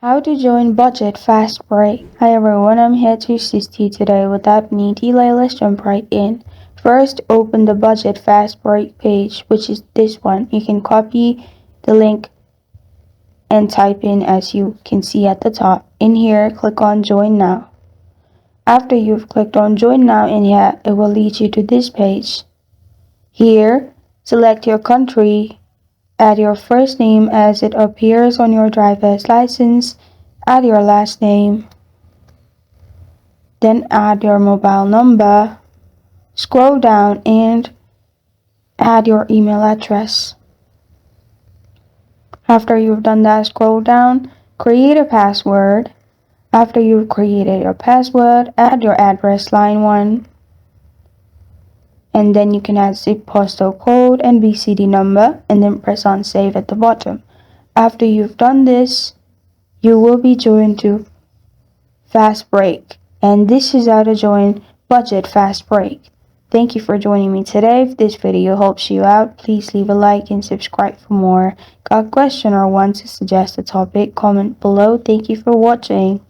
How to join Budget Fastbreak. Hi everyone, I'm here to assist you today. Without any delay, let's jump right in. First, open the Budget Fastbreak page, which is this one. You can copy the link and type in as you can see at the top. In here, click on Join Now. After you've clicked on Join Now in here, it will lead you to this page. Here, select your country. Add your first name as it appears on your driver's license. Add your last name. Then add your mobile number. Scroll down and add your email address. After you've done that, scroll down, create a password. After you've created your password, add your address line 1. And then you can add zip postal code and BCD number and then press on save at the bottom. After you've done this, you will be joined to Fastbreak. And this is how to join Budget Fastbreak. Thank you for joining me today. If this video helps you out, please leave a like and subscribe for more. Got a question or want to suggest a topic? Comment below. Thank you for watching.